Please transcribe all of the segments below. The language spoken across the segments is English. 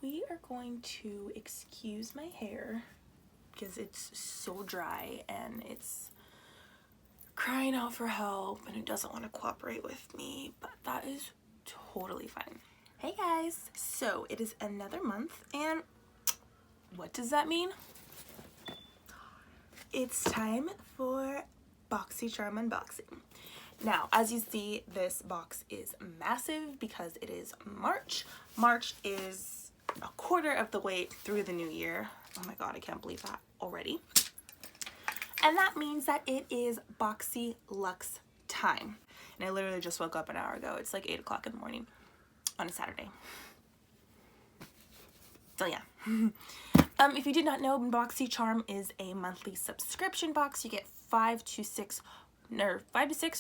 We are going to excuse my hair because it's so dry and it's crying out for help and it doesn't want to cooperate with me, but that is totally fine. Hey guys, so it is another month, and what does that mean? It's time for Boxycharm unboxing. Now, as you see, this box is massive because it is March. March is a quarter of the way through the new year. Oh my god, I can't believe that already. And that means that it is Boxyluxe time. And I literally just woke up an hour ago. It's like 8 o'clock in the morning on a Saturday. So yeah. If you did not know, Boxycharm is a monthly subscription box. You get 5 to 6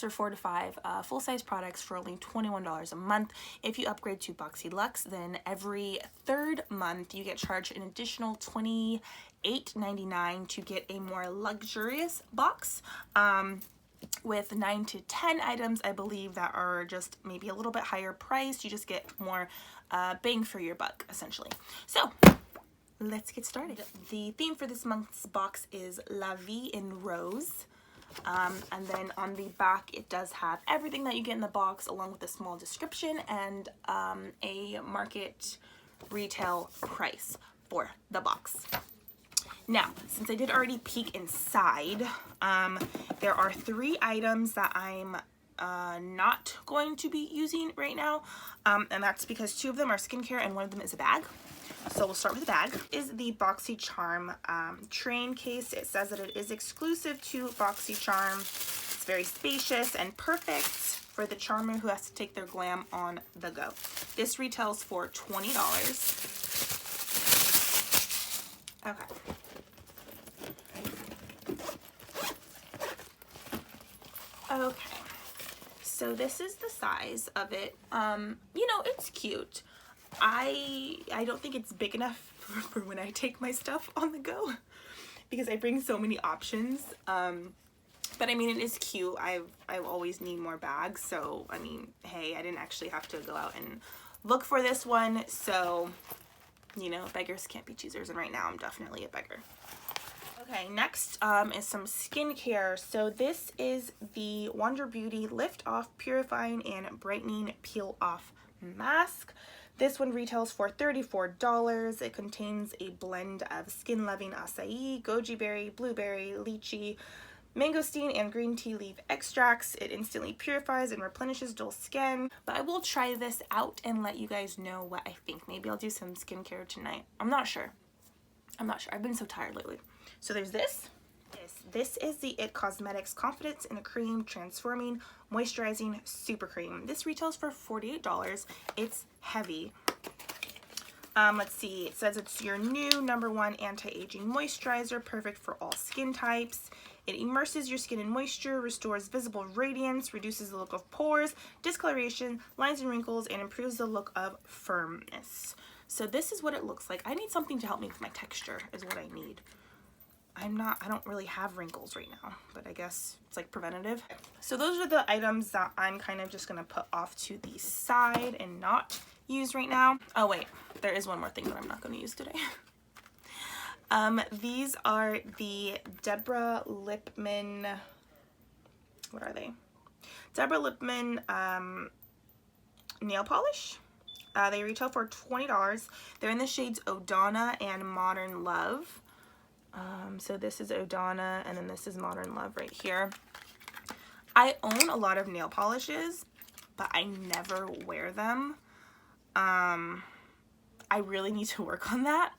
or 4 to 5 full-size products for only $21 a month. If you upgrade to Boxyluxe, then every third month you get charged an additional $28.99 to get a more luxurious box with 9 to 10 items, I believe, that are just maybe a little bit higher priced. You just get more bang for your buck, essentially. So let's get started. The theme for this month's box is La Vie in Rose. And then on the back it does have everything that you get in the box, along with a small description and a market retail price for the box. Now, since I did already peek inside, there are 3 items that I'm not going to be using right now, and that's because 2 of them are skincare and 1 of them is a bag. So we'll start with the bag. Is the Boxycharm train case. It says that it is exclusive to Boxycharm. It's very spacious and perfect for the charmer who has to take their glam on the go. This retails for $20. Okay. Okay. So this is the size of it. You know, it's cute. I don't think it's big enough for when I take my stuff on the go because I bring so many options. But I mean, it is cute. I always need more bags, so I mean, hey, I didn't actually have to go out and look for this one, so you know, beggars can't be choosers, and right now I'm definitely a beggar. Okay, next is some skincare. So this is the Wonder Beauty Lift Off Purifying and Brightening Peel Off Mask. This one retails for $34. It contains a blend of skin-loving acai, goji berry, blueberry, lychee, mangosteen, and green tea leaf extracts. It instantly purifies and replenishes dull skin. But I will try this out and let you guys know what I think. Maybe I'll do some skincare tonight. I'm not sure. I've been so tired lately. So there's this. This is the IT Cosmetics Confidence in a Cream Transforming Moisturizing Super Cream. This retails for $48. It's heavy. Let's see. It says it's your new #1 anti-aging moisturizer, perfect for all skin types. It immerses your skin in moisture, restores visible radiance, reduces the look of pores, discoloration, lines and wrinkles, and improves the look of firmness. So this is what it looks like. I need something to help me with my texture is what I need. I don't really have wrinkles right now, but I guess it's like preventative. So those are the items that I'm kind of just gonna put off to the side and not use right now. Oh wait, there is one more thing that I'm not gonna use today. These are the Deborah Lippmann, what are they? Deborah Lippmann nail polish. They retail for $20. They're in the shades O'Donna and Modern Love. So this is O'Donna, and then this is Modern Love right here. I own a lot of nail polishes, but I never wear them. I really need to work on that.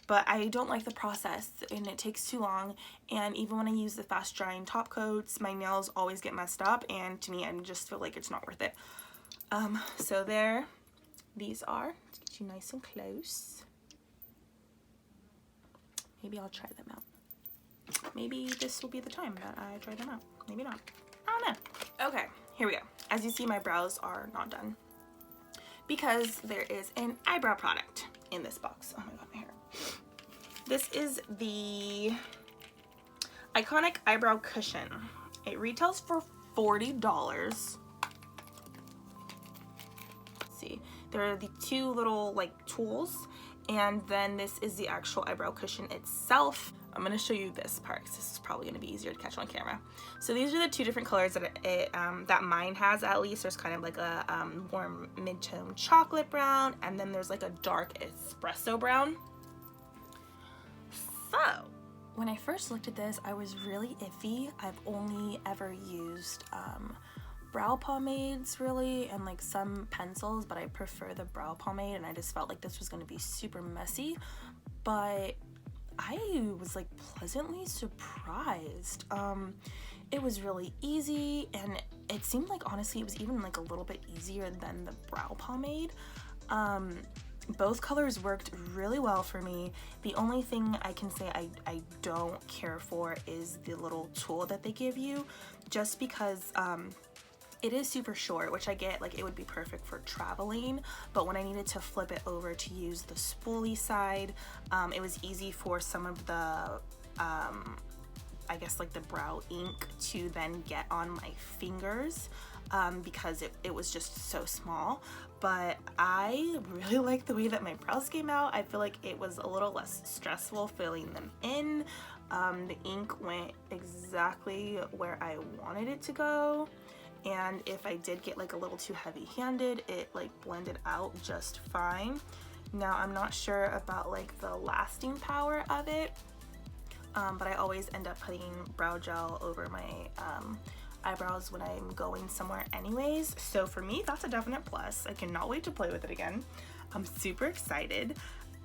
But I don't like the process, and it takes too long. And even when I use the fast drying top coats, my nails always get messed up, and to me, I just feel like it's not worth it. So there, these are. Let's get you nice and close. Maybe I'll try them out. Maybe this will be the time that I try them out. Maybe not. I don't know. Okay, here we go. As you see, my brows are not done because there is an eyebrow product in this box. Oh my god, my hair. This is the Iconic Eyebrow Cushion. It retails for $40. Let's see. There are the two little like tools, and then this is the actual eyebrow cushion itself. I'm gonna show you this part because this is probably gonna be easier to catch on camera. So these are the two different colors that that mine has. At least there's kind of like a warm mid-tone chocolate brown, and then there's like a dark espresso brown. So when I first looked at this, I was really iffy. I've only ever used brow pomades really, and like some pencils, but I prefer the brow pomade, and I just felt like this was gonna be super messy, but I was like pleasantly surprised. It was really easy, and it seemed like honestly it was even like a little bit easier than the brow pomade. Both colors worked really well for me. The only thing I can say I don't care for is the little tool that they give you, just because it is super short, which I get, like it would be perfect for traveling, but when I needed to flip it over to use the spoolie side, it was easy for some of the I guess like the brow ink to then get on my fingers, because it was just so small. But I really like the way that my brows came out. I feel like it was a little less stressful filling them in. The ink went exactly where I wanted it to go, and if I did get like a little too heavy-handed, it like blended out just fine. Now I'm not sure about like the lasting power of it, but I always end up putting brow gel over my eyebrows when I'm going somewhere anyways, so for me that's a definite plus. I cannot wait to play with it again. I'm super excited,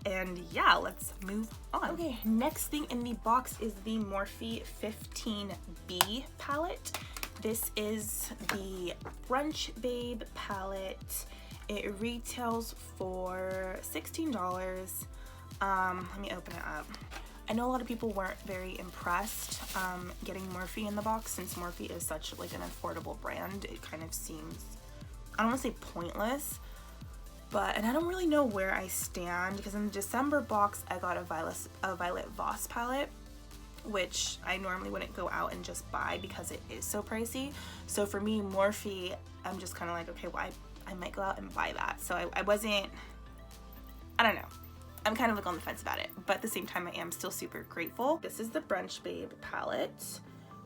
and yeah, let's move on. Okay, next thing in the box is the Morphe 15B palette. This is the Brunch Babe palette. It retails for $16. Let me open it up. I know a lot of people weren't very impressed getting Morphe in the box, since Morphe is such like an affordable brand. It kind of seems, I don't want to say pointless, but, and I don't really know where I stand, because in the December box I got a Violet Voss palette, which I normally wouldn't go out and just buy because it is so pricey. So for me, Morphe, I'm just kind of like, okay, well, I might go out and buy that. So I wasn't, I don't know. I'm kind of like on the fence about it, but at the same time I am still super grateful. This is the Brunch Babe palette.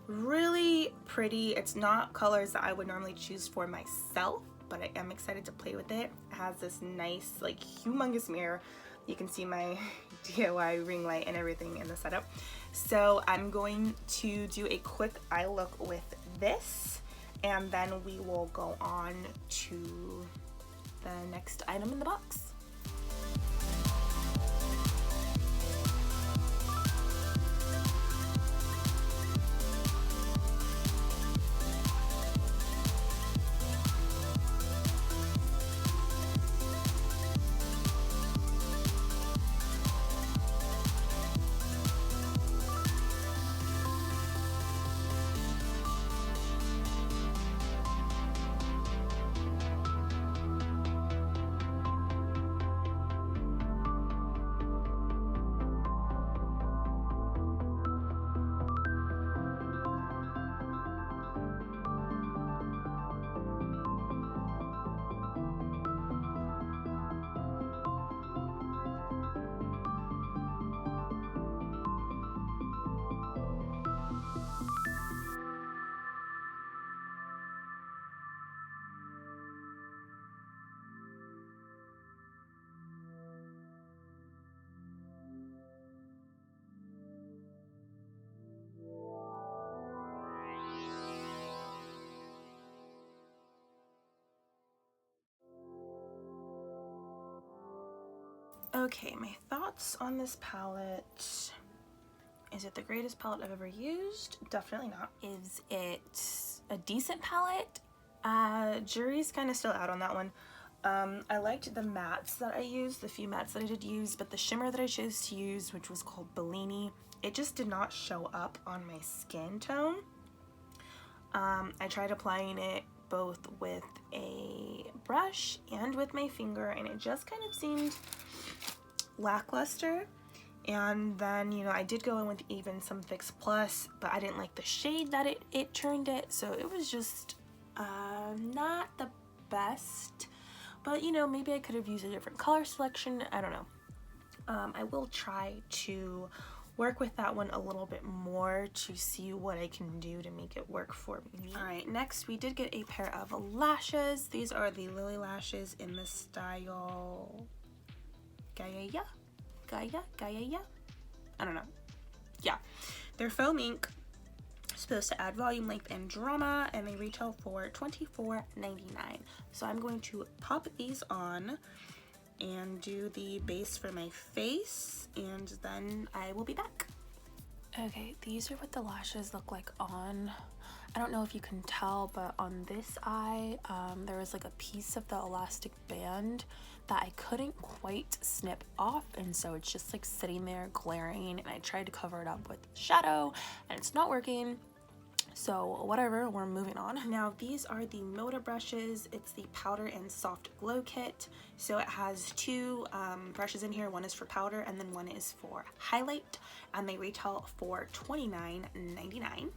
Really pretty. It's not colors that I would normally choose for myself, but I am excited to play with it. It has this nice like humongous mirror. You can see my DIY ring light and everything in the setup. So I'm going to do a quick eye look with this, and then we will go on to the next item in the box. Okay, my thoughts on this palette. Is it the greatest palette I've ever used? Definitely not. Is it a decent palette? Jury's kind of still out on that one. I liked the mattes that I used, the few mattes that I did use, but the shimmer that I chose to use, which was called Bellini, it just did not show up on my skin tone. I tried applying it both with a brush and with my finger, and it just kind of seemed lackluster. And then, you know, I did go in with even some Fix Plus, but I didn't like the shade that it turned it, so it was just not the best. but you know, maybe I could have used a different color selection. I don't know. I will try to work with that one a little bit more to see what I can do to make it work for me. All right, next we did get a pair of lashes. These are the Lily lashes in the style Gaia. I don't know. Yeah, they're faux mink, supposed to add volume, length, and drama, and they retail for $24.99. So I'm going to pop these on and do the base for my face, and then I will be back. Okay, these are what the lashes look like on. I don't know if you can tell, but on this eye, there was like a piece of the elastic band that I couldn't quite snip off, and so it's just like sitting there glaring, and I tried to cover it up with shadow, and it's not working. So whatever, we're moving on. Now these are the Moda brushes. It's the powder and soft glow kit. So it has two brushes in here. One is for powder and then one is for highlight, and they retail for $29.99.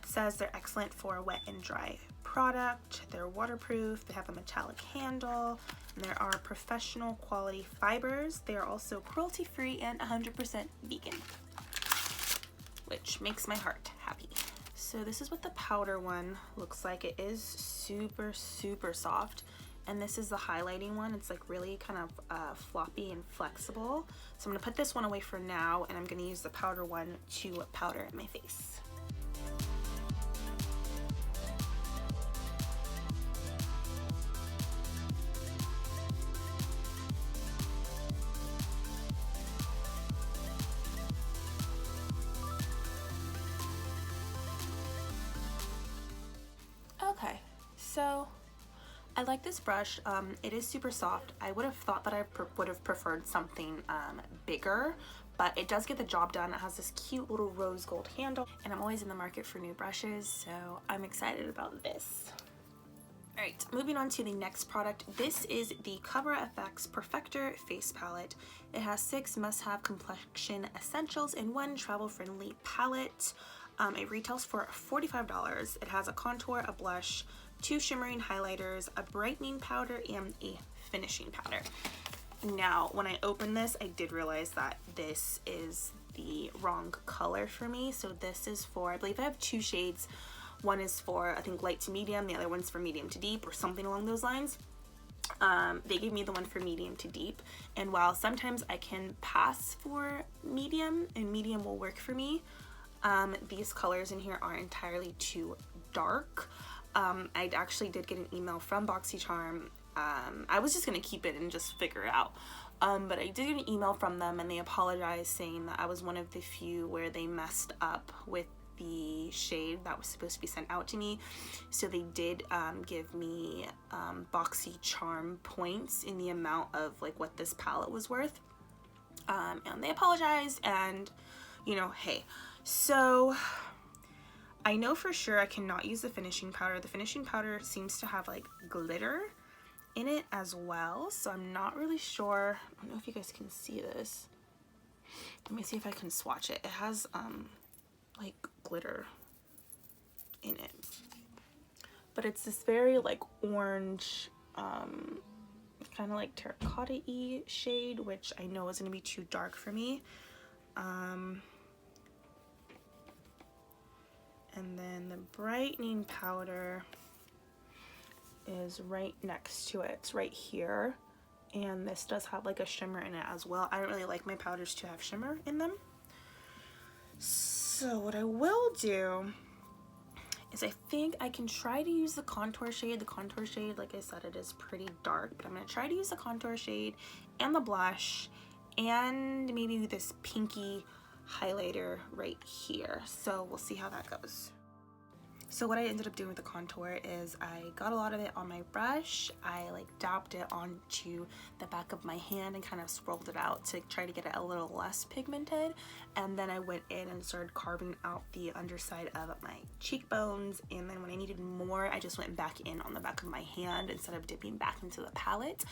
Says they're excellent for wet and dry product. They're waterproof. They have a metallic handle, and there are professional quality fibers. They are also cruelty free and 100% vegan, which makes my heart happy. So this is what the powder one looks like. It is super soft, and this is the highlighting one. It's like really kind of floppy and flexible. So I'm gonna put this one away for now, and I'm gonna use the powder one to powder my face. Okay, so I like this brush. It is super soft. I would have thought that I would have preferred something bigger, but it does get the job done. It has this cute little rose gold handle, and I'm always in the market for new brushes, so I'm excited about this. All right, moving on to the next product. This is the Cover FX Perfector Face Palette. It has 6 must-have complexion essentials in one travel-friendly palette. It retails for $45. It has a contour, a blush, 2 shimmering highlighters, a brightening powder, and a finishing powder. Now, when I opened this, I did realize that this is the wrong color for me. So this is for, I believe I have 2 shades. One is for, I think, light to medium. The other one's for medium to deep, or something along those lines. They gave me the one for medium to deep, and while sometimes I can pass for medium, and medium will work for me, these colors in here are entirely too dark. I actually did get an email from Boxycharm. I was just gonna keep it and just figure it out, but I did get an email from them, and they apologized, saying that I was one of the few where they messed up with the shade that was supposed to be sent out to me. So they did give me Boxycharm points in the amount of like what this palette was worth, and they apologized, and you know, hey. So I know for sure I cannot use the finishing powder. The finishing powder seems to have like glitter in it as well, so I'm not really sure. I don't know if you guys can see this. Let me see if I can swatch it. It has like glitter in it, but it's this very like orange kind of like terracotta-y shade, which I know is going to be too dark for me. And then the brightening powder is right next to it. It's right here, and this does have like a shimmer in it as well. I don't really like my powders to have shimmer in them. So what I will do is I think I can try to use the contour shade. The contour shade, like I said, it is pretty dark, but I'm going to try to use the contour shade and the blush and maybe this pinky highlighter right here. So we'll see how that goes. So what I ended up doing with the contour is I got a lot of it on my brush. I like dabbed it onto the back of my hand and kind of swirled it out to try to get it a little less pigmented. And then I went in and started carving out the underside of my cheekbones. And then when I needed more, I just went back in on the back of my hand instead of dipping back into the palette.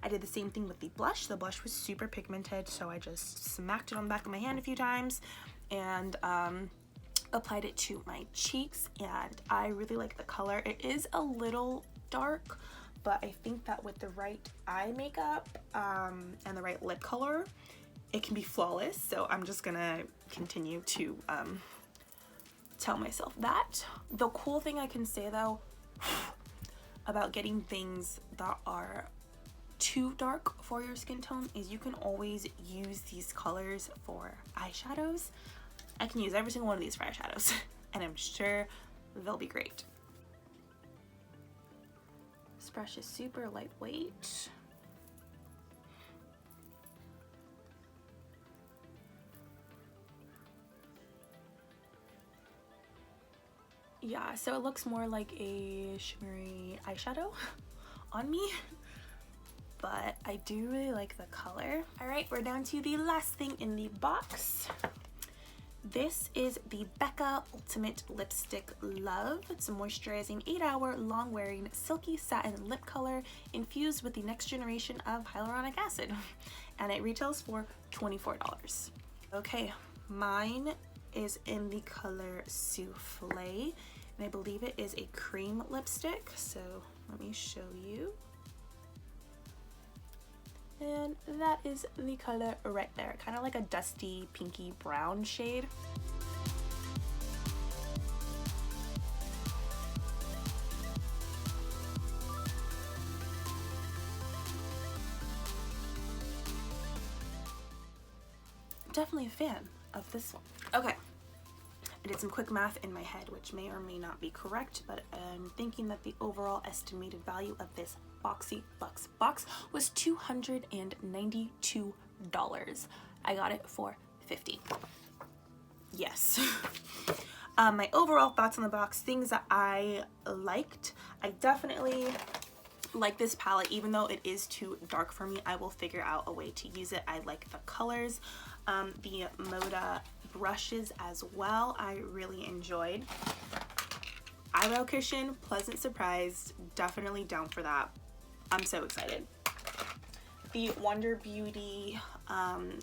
I did the same thing with the blush. The blush was super pigmented, so I just smacked it on the back of my hand a few times and applied it to my cheeks, and I really like the color. It is a little dark, but I think that with the right eye makeup and the right lip color, it can be flawless. So I'm just gonna continue to tell myself that. The cool thing I can say though about getting things that are too dark for your skin tone is you can always use these colors for eyeshadows. I can use every single one of these for eyeshadows and I'm sure they'll be great. This brush is super lightweight. Yeah, so it looks more like a shimmery eyeshadow on me, but I do really like the color. All right, we're down to the last thing in the box. This is the Becca Ultimate Lipstick Love. It's a moisturizing 8-hour long-wearing silky satin lip color infused with the next generation of hyaluronic acid, and it retails for $24. Okay, mine is in the color Souffle, and I believe it is a cream lipstick, so let me show you. And that is the color right there, kind of like a dusty pinky brown shade. Definitely a fan of this one. Okay, I did some quick math in my head, which may or may not be correct, but I'm thinking that the overall estimated value of this Boxyluxe box was $292. I got it for $50. Yes. My overall thoughts on the box, things that I liked. I definitely like this palette, even though it is too dark for me. I will figure out a way to use it. I like the colors. The Moda brushes as well, I really enjoyed. Eyebrow cushion, pleasant surprise, definitely down for that. I'm so excited. The Wonder Beauty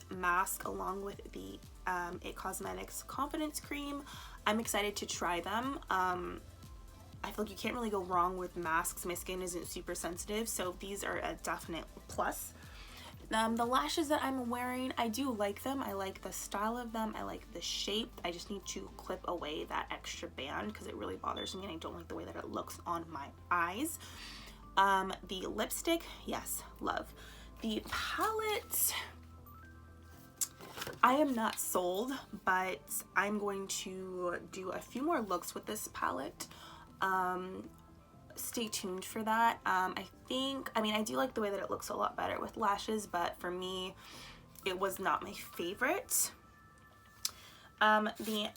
mask along with the It Cosmetics Confidence Cream, I'm excited to try them. I feel like you can't really go wrong with masks. My skin isn't super sensitive, so these are a definite plus. The lashes that I'm wearing, I do like them. I like the style of them. I like the shape. I just need to clip away that extra band because it really bothers me and I don't like the way that it looks on my eyes. The lipstick, yes, love. The palette, I am not sold, but I'm going to do a few more looks with this palette. Stay tuned for that. I do like the way that it looks a lot better with lashes, but for me, it was not my favorite. The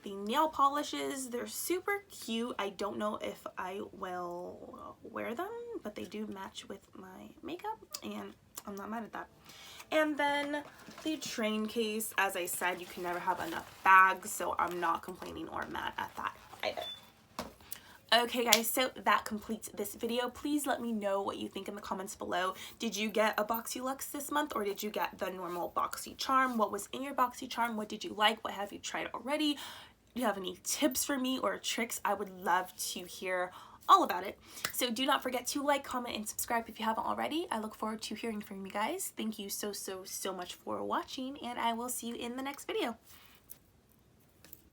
nail polishes, they're super cute. I don't know if I will wear them, but they do match with my makeup, and I'm not mad at that. And then the train case, as I said, you can never have enough bags, so I'm not complaining or mad at that either. Okay guys, so that completes this video. Please let me know what you think in the comments below. Did you get a Boxyluxe this month, or did you get the normal Boxycharm? What was in your Boxycharm? What did you like? What have you tried already? Do you have any tips for me or tricks? I would love to hear all about it. So do not forget to like, comment, and subscribe if you haven't already. I look forward to hearing from you guys. Thank you so much for watching, and I will see you in the next video.